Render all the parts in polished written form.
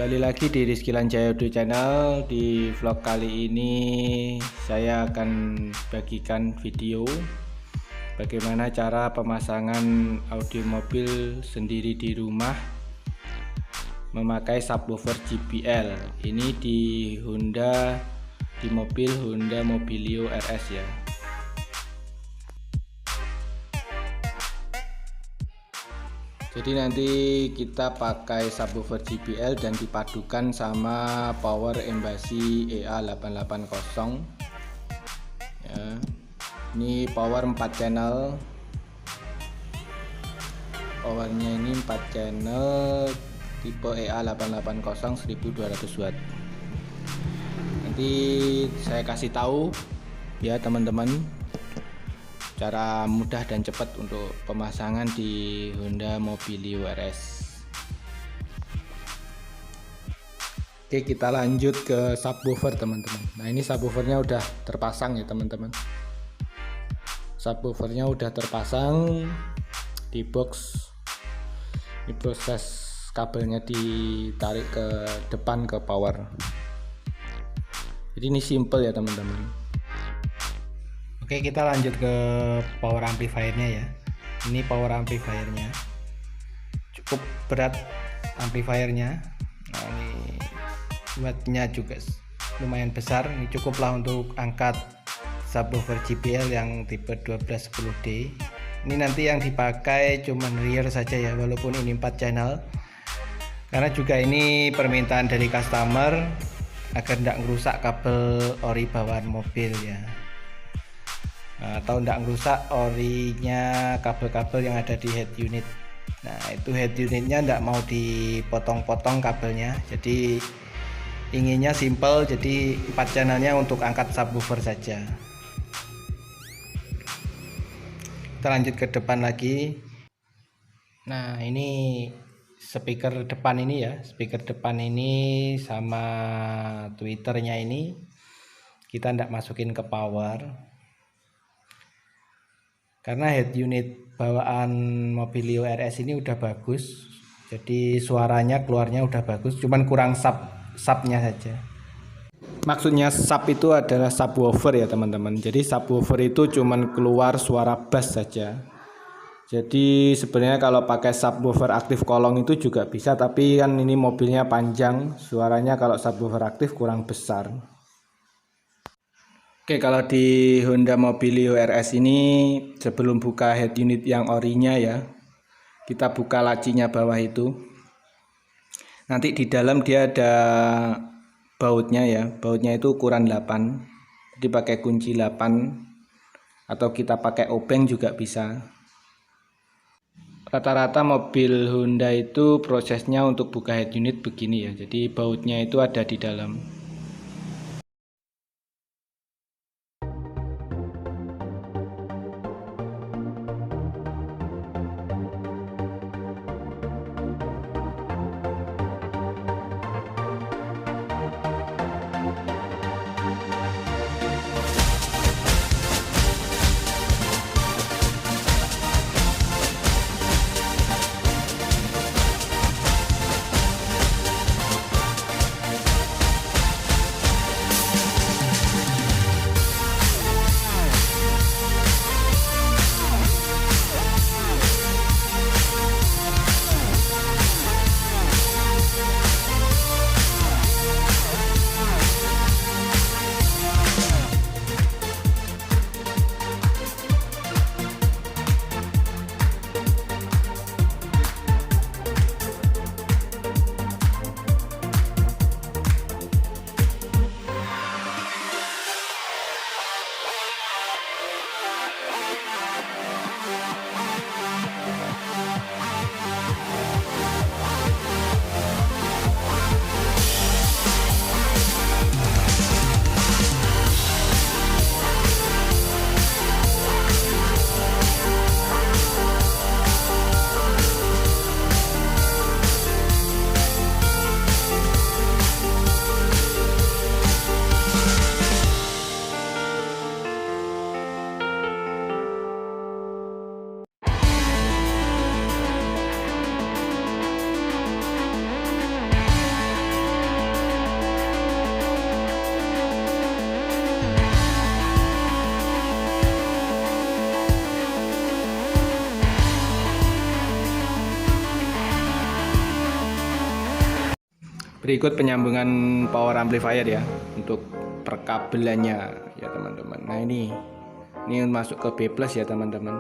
Kembali lagi di Rizky Lanjaya Audio Channel. Di vlog kali ini saya akan bagikan video bagaimana cara pemasangan audio mobil sendiri di rumah memakai subwoofer JBL. Ini di mobil Honda Mobilio RS ya. Jadi nanti kita pakai subwoofer JBL dan dipadukan sama power Embassy EA880 ya. Ini power 4 channel, powernya ini 4 channel tipe EA880 1200 watt. Nanti saya kasih tahu ya teman-teman cara mudah dan cepat untuk pemasangan di Honda Mobilio RS. Oke, kita lanjut ke subwoofer teman-teman. Nah, ini subwoofernya udah terpasang ya teman-teman. Subwoofernya udah terpasang di box. Ini proses kabelnya ditarik ke depan ke power. Jadi ini simple ya teman-teman. Oke, kita lanjut ke power amplifiernya ya. Ini power amplifiernya cukup berat amplifiernya. Nah, ini wattnya juga lumayan besar. Ini cukuplah untuk angkat subwoofer JBL yang tipe 1210D. Ini nanti yang dipakai cuman rear saja ya, walaupun ini 4 channel, karena juga ini permintaan dari customer agar tidak merusak kabel ori bawaan mobil ya, atau tidak merusak orinya kabel-kabel yang ada di head unit. Nah, itu head unitnya tidak mau dipotong-potong kabelnya, jadi inginnya simple, jadi 4 channelnya untuk angkat subwoofer saja. Kita lanjut ke depan lagi. Nah, ini speaker depan ini ya, speaker depan ini sama tweeternya ini kita tidak masukin ke power, karena head unit bawaan Mobilio RS ini udah bagus, jadi suaranya keluarnya udah bagus, cuman kurang subnya saja. Maksudnya sub itu adalah subwoofer ya teman-teman. Jadi subwoofer itu cuman keluar suara bass saja. Jadi sebenarnya kalau pakai subwoofer aktif kolong itu juga bisa, tapi kan ini mobilnya panjang, suaranya kalau subwoofer aktif kurang besar. Oke, kalau di Honda Mobilio RS ini sebelum buka head unit yang orinya ya, kita buka lacinya bawah itu. Nanti di dalam dia ada bautnya ya, bautnya itu ukuran 8. Jadi pakai kunci 8 atau kita pakai obeng juga bisa. Rata-rata mobil Honda itu prosesnya untuk buka head unit begini ya. Jadi bautnya itu ada di dalam. Berikut penyambungan power amplifier ya untuk perkabelannya ya teman-teman. Nah ini masuk ke B+ ya teman-teman.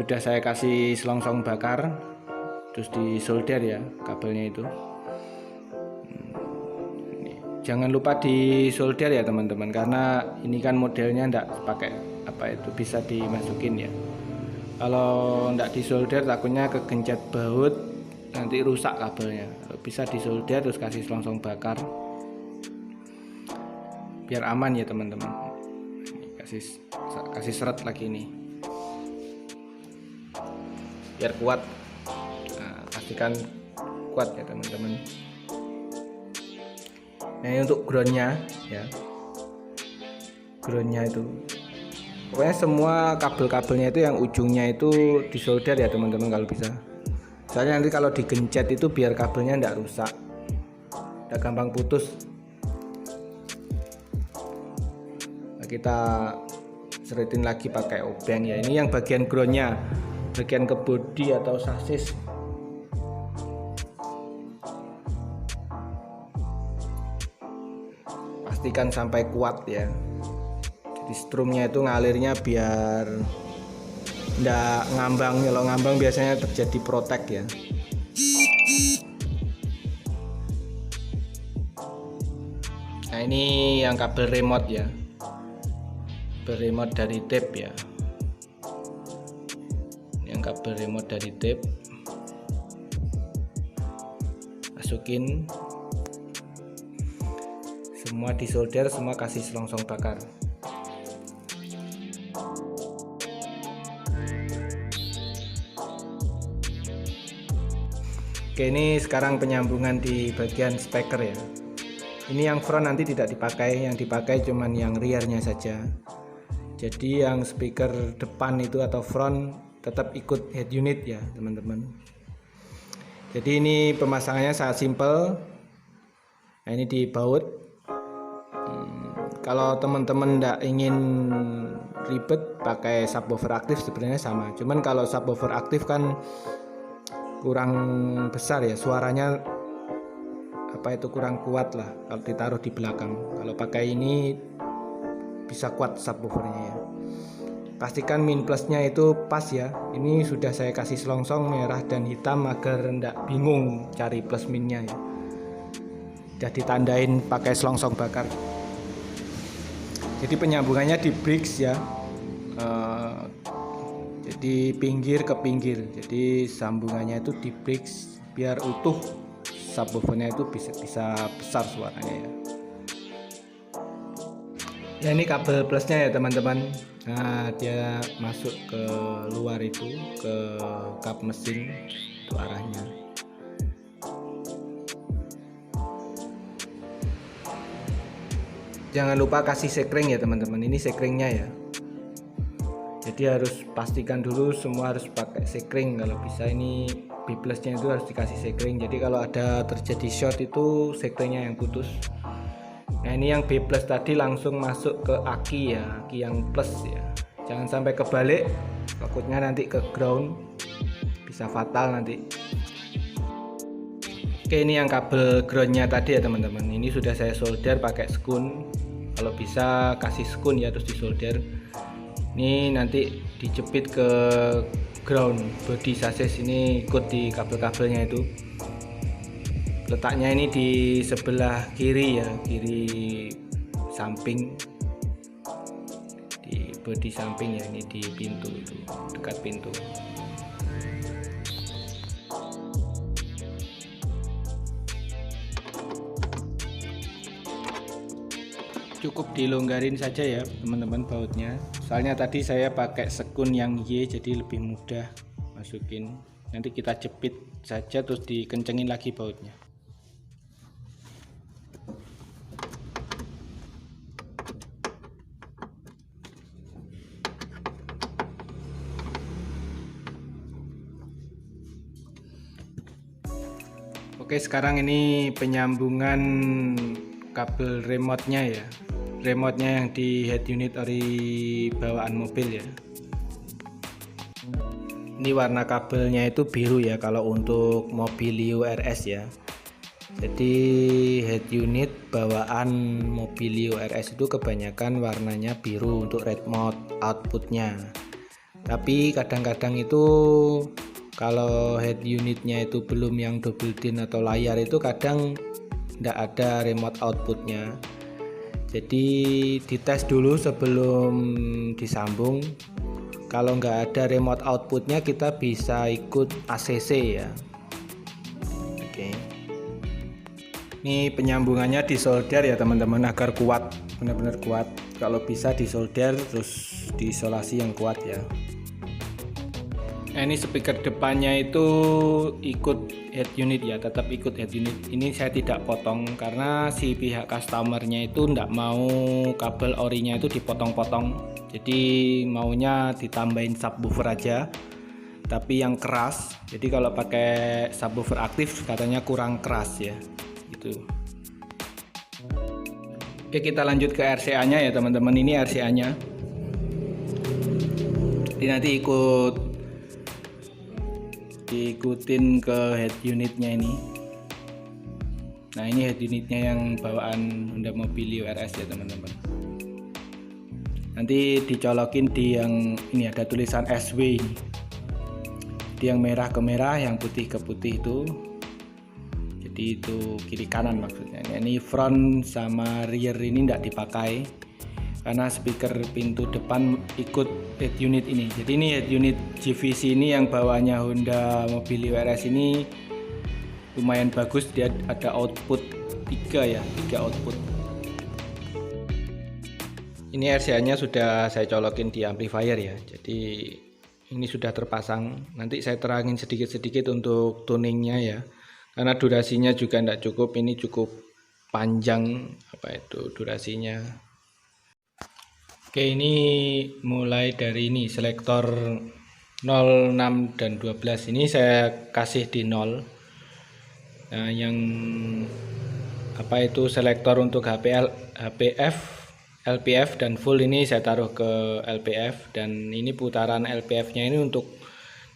Sudah saya kasih selongsong bakar, terus disolder ya kabelnya itu. Jangan lupa disolder ya teman-teman, karena ini kan modelnya enggak pakai bisa dimasukin ya. Kalau enggak disolder takutnya kegencet baut, nanti rusak kabelnya. Bisa disolder terus kasih selongsong bakar biar aman ya teman-teman. Kasih seret lagi nih biar kuat. Nah, pastikan kuat ya teman-teman. Nah ini untuk groundnya ya, groundnya itu pokoknya semua kabel-kabelnya itu yang ujungnya itu disolder ya teman-teman kalau bisa. Soalnya nanti kalau digencet itu biar kabelnya tidak rusak, tidak gampang putus. Nah, kita seritin lagi pakai obeng ya. Ini yang bagian groundnya, bagian ke bodi atau sasis. Pastikan sampai kuat ya. Jadi strumnya itu ngalirnya biar nggak ngambang. Kalau ngambang biasanya terjadi protek ya. Nah ini yang kabel remote ya, kabel remote dari tape ya. Yang kabel remote dari tape masukin, semua disolder, semua kasih selongsong bakar. Oke, ini sekarang penyambungan di bagian speaker ya. Ini yang front nanti tidak dipakai, yang dipakai cuman yang rearnya saja. Jadi yang speaker depan itu atau front tetap ikut head unit ya teman-teman. Jadi ini pemasangannya sangat simple. Nah ini dibaut. Kalau teman-teman tidak ingin ribet pakai subwoofer aktif sebenarnya sama. Cuman kalau subwoofer aktif kan kurang besar ya, suaranya kurang kuat lah kalau ditaruh di belakang. Kalau pakai ini bisa kuat subwoofernya ya. Pastikan min plusnya itu pas ya. Ini sudah saya kasih selongsong merah dan hitam agar tidak bingung cari plus minnya ya. Sudah ditandain pakai selongsong bakar. Jadi penyambungannya di bricks ya. Jadi pinggir ke pinggir. Jadi sambungannya itu di bricks biar utuh, subwoofernya itu bisa besar suaranya ya. Ya ini kabel plusnya ya teman-teman. Nah dia masuk ke luar itu, ke kap mesin itu arahnya. Jangan lupa kasih sekring ya teman-teman. Ini sekringnya ya. Jadi harus pastikan dulu semua harus pakai sekring. Kalau bisa ini B plusnya itu harus dikasih sekring. Jadi kalau ada terjadi short itu sekringnya yang putus. Nah ini yang B plus tadi langsung masuk ke aki ya, aki yang plus ya. Jangan sampai kebalik, takutnya nanti ke ground, bisa fatal nanti. Oke, ini yang kabel groundnya tadi ya teman-teman. Ini sudah saya solder pakai skun. Kalau bisa kasih skun ya terus disolder. Ini nanti dijepit ke ground, body sasis ini ikut di kabel-kabelnya itu. Letaknya ini di sebelah kiri ya, kiri samping, di bodi samping ya, ini di pintu itu, dekat pintu. Cukup dilonggarin saja ya teman-teman bautnya. Soalnya tadi saya pakai sekun yang Y jadi lebih mudah masukin. Nanti kita jepit saja terus dikencengin lagi bautnya. Oke, sekarang ini penyambungan kabel remote-nya ya. Remote-nya yang di head unit ori bawaan mobil ya. Ini warna kabelnya itu biru ya kalau untuk Mobilio RS ya. Jadi head unit bawaan Mobilio RS itu kebanyakan warnanya biru untuk red mode outputnya. Tapi kadang-kadang itu kalau head unitnya itu belum yang double din atau layar itu kadang tidak ada remote outputnya. Jadi dites dulu sebelum disambung. Kalau nggak ada remote outputnya kita bisa ikut ACC ya. Oke. Ini penyambungannya disolder ya teman-teman agar kuat, benar-benar kuat. Kalau bisa disolder terus diisolasi yang kuat ya. Nah, ini speaker depannya itu ikut head unit ya, tetap ikut head unit. Ini saya tidak potong karena si pihak customernya itu tidak mau kabel orinya itu dipotong-potong. Jadi maunya ditambahin subwoofer aja, tapi yang keras. Jadi kalau pakai subwoofer aktif katanya kurang keras ya. Gitu. Oke, kita lanjut ke RCA-nya ya teman-teman. Ini RCA-nya. Jadi nanti diikutin ke head unitnya ini. Nah, ini head unitnya yang bawaan Honda Mobilio RS ya teman-teman. Nanti dicolokin di yang ini ada tulisan SW ini. Di yang merah ke merah, yang putih ke putih itu. Jadi itu kiri kanan maksudnya. Ini front sama rear ini tidak dipakai karena speaker pintu depan ikut head unit ini. Jadi ini head unit GVC ini yang bawaannya Honda Mobilio RS ini lumayan bagus, dia ada output 3 ya, 3 output. Ini RCA nya sudah saya colokin di amplifier ya, jadi ini sudah terpasang. Nanti saya terangin sedikit-sedikit untuk tuningnya ya, karena durasinya juga tidak cukup, ini cukup panjang durasinya. Oke, ini mulai dari ini selektor 0, 6 dan 12 ini saya kasih di 0. Nah, yang selektor untuk HPF, LPF dan full ini saya taruh ke LPF, dan ini putaran LPF-nya ini untuk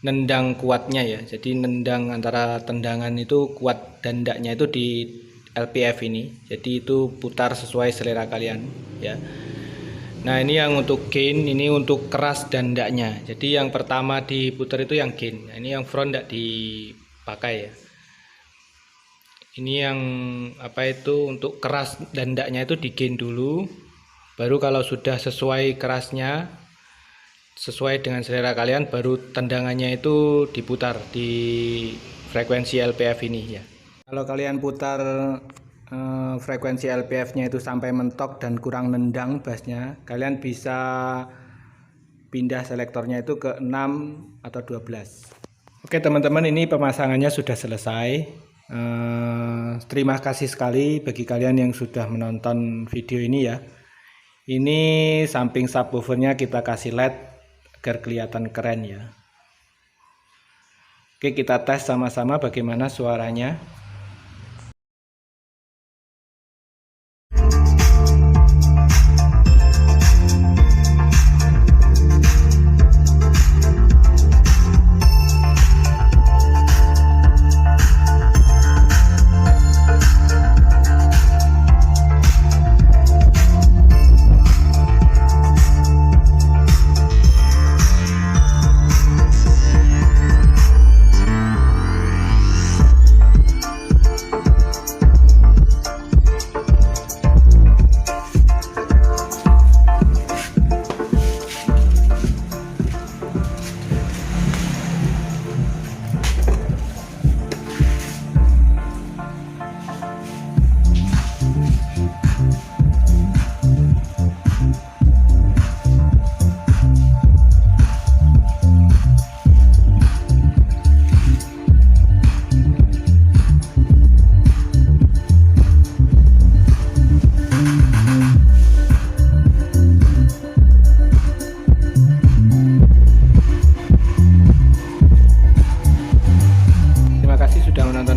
nendang kuatnya ya. Jadi nendang antara tendangan itu kuat dan tidaknya itu di LPF ini. Jadi itu putar sesuai selera kalian ya. Nah, ini yang untuk gain, ini untuk keras dan tidaknya. Jadi yang pertama diputar itu yang gain. Nah, ini yang front tidak dipakai ya. Ini yang untuk keras dan tidaknya itu di gain dulu. Baru kalau sudah sesuai kerasnya, sesuai dengan selera kalian, baru tendangannya itu diputar di frekuensi LPF ini ya. Kalau kalian putar frekuensi LPF-nya itu sampai mentok dan kurang nendang bassnya, kalian bisa pindah selektornya itu ke 6 atau 12. Oke teman-teman, ini pemasangannya sudah selesai. Terima kasih sekali bagi kalian yang sudah menonton video ini ya. Ini samping subwoofernya kita kasih LED agar kelihatan keren ya. Oke, kita tes sama-sama bagaimana suaranya.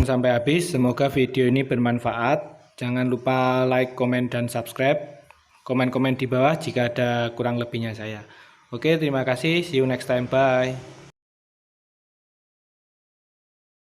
Sampai habis, semoga video ini bermanfaat. Jangan lupa like, komen, dan subscribe. Komen-komen di bawah jika ada kurang lebihnya saya. Oke, terima kasih. See you next time. Bye.